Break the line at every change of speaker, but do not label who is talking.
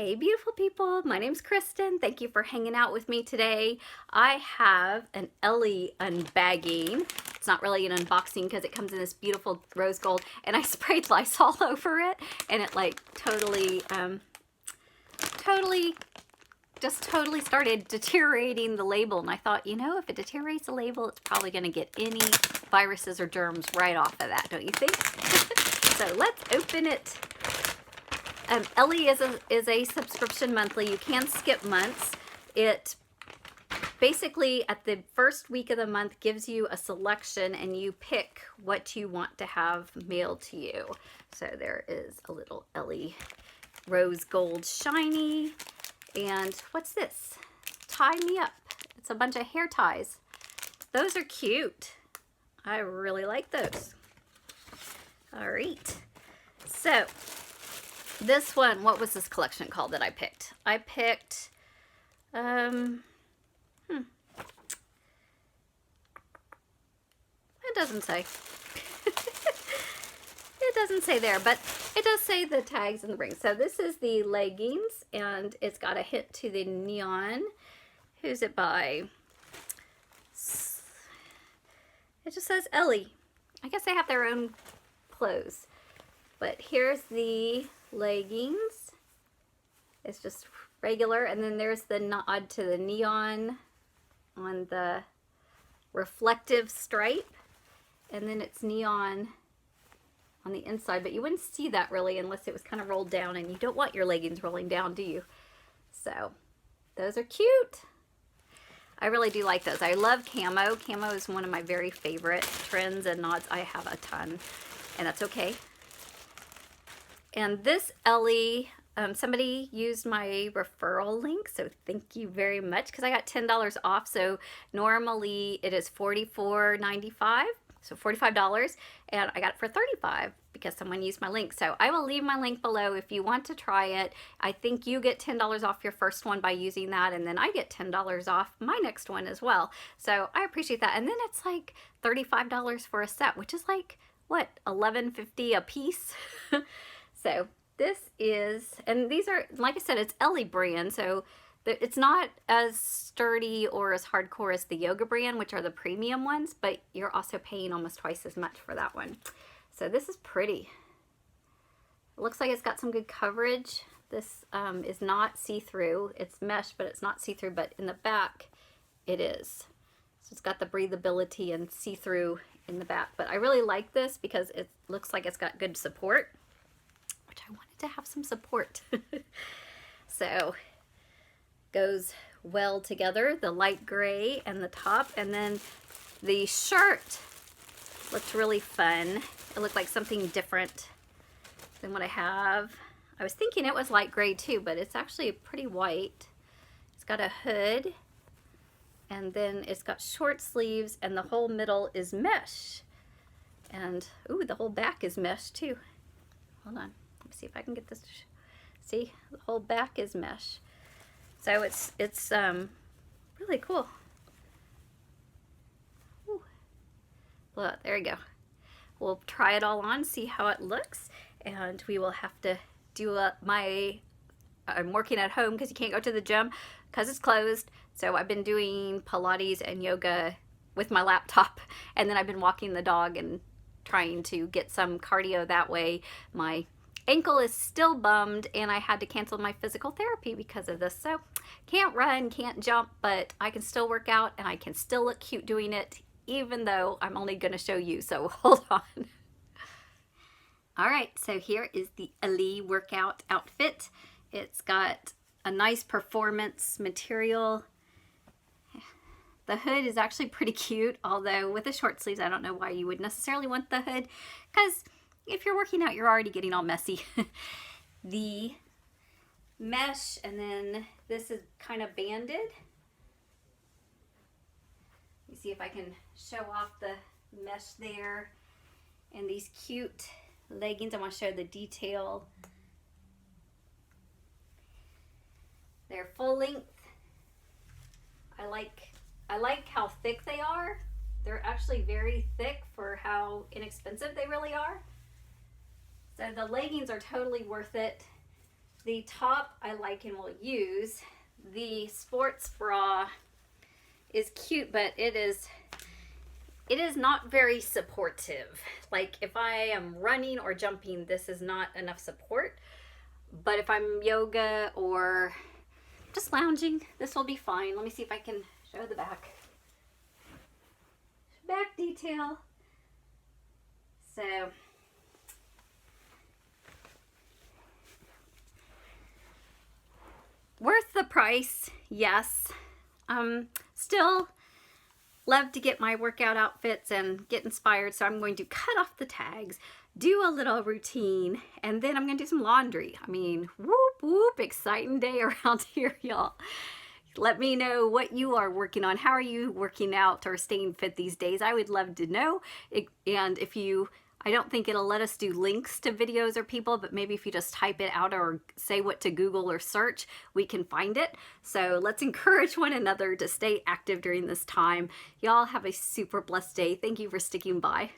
Hey beautiful people, my name's Kristen. Thank you for hanging out with me today. I have an Ellie unbagging. It's not really an unboxing because it comes in this beautiful rose gold, and I sprayed Lysol over it and it like totally started deteriorating the label. And I thought, you know, if it deteriorates the label, it's probably going to get any viruses or germs right off of that, don't you think? So let's open it. Ellie is a subscription monthly. You can skip months. It basically at the first week of the month gives you a selection and you pick what you want to have mailed to you. So there is a little Ellie rose gold shiny. And what's this? Tie Me Up. It's a bunch of hair ties. Those are cute. I really like those. All right. So this one, what was this collection called that I picked? I picked, it doesn't say. It doesn't say there, but it does say the tags and the rings. So this is the leggings, and it's got a hint to the neon. Who's it by? It just says Ellie. I guess they have their own clothes. But here's the leggings. It's just regular, and then there's the nod to the neon on the reflective stripe, and then it's neon on the inside, but you wouldn't see that really unless it was kind of rolled down, and you don't want your leggings rolling down, do you? So those are cute. I really do like those. I love camo. Camo is one of my very favorite trends and nods. I have a ton, and that's okay. And this Ellie, somebody used my referral link, so thank you very much, because I got $10 off. So normally it is $44.95, so $45, and I got it for $35 because someone used my link. So I will leave my link below if you want to try it. I think you get $10 off your first one by using that, and then I get $10 off my next one as well. So I appreciate that. And then it's like $35 for a set, which is like, what, $11.50 a piece? So this is, and these are, like I said, it's Ellie brand, so it's not as sturdy or as hardcore as the Yoga brand, which are the premium ones, but you're also paying almost twice as much for that one. So this is pretty. It looks like it's got some good coverage. This is not see-through. It's mesh, but it's not see-through, but in the back it is. So it's got the breathability and see-through in the back. But I really like this because it looks like it's got good support, which I wanted to have some support. So goes well together, the light gray and the top, and then the shirt looked really fun. It looked like something different than what I have. I was thinking it was light gray too, but it's actually pretty white. It's got a hood, and then it's got short sleeves, and the whole middle is mesh. And ooh, the whole back is mesh too. Hold on. Let me see if I can get this. See, the whole back is mesh. So it's really cool. Ooh. Well, there you go. We'll try it all on, see how it looks, and we will have to do I'm working at home because you can't go to the gym because it's closed. So I've been doing Pilates and yoga with my laptop, and then I've been walking the dog and trying to get some cardio that way. My ankle is still bummed, and I had to cancel my physical therapy because of this. So can't run, can't jump, but I can still work out, and I can still look cute doing it, even though I'm only going to show you. So hold on. All right, so here is the Ellie workout outfit. It's got a nice performance material. The hood is actually pretty cute, although with the short sleeves, I don't know why you would necessarily want the hood, because if you're working out, you're already getting all messy. The mesh, and then this is kind of banded. Let me see if I can show off the mesh there. And these cute leggings, I want to show the detail. They're full length. I like how thick they are. They're actually very thick for how inexpensive they really are. So the leggings are totally worth it. The top I like and will use. The sports bra is cute, but it is not very supportive. Like if I am running or jumping, this is not enough support. But if I'm yoga or just lounging, this will be fine. Let me see if I can show the back. Back detail. So worth the price, yes. Still love to get my workout outfits and get inspired, so I'm going to cut off the tags, do a little routine, and then I'm gonna do some laundry. I mean, whoop whoop, exciting day around here, y'all. Let me know what you are working on. How are you working out or staying fit these days? I would love to know. And if you, I don't think it'll let us do links to videos or people, but maybe if you just type it out or say what to Google or search, we can find it. So let's encourage one another to stay active during this time. Y'all have a super blessed day. Thank you for sticking by.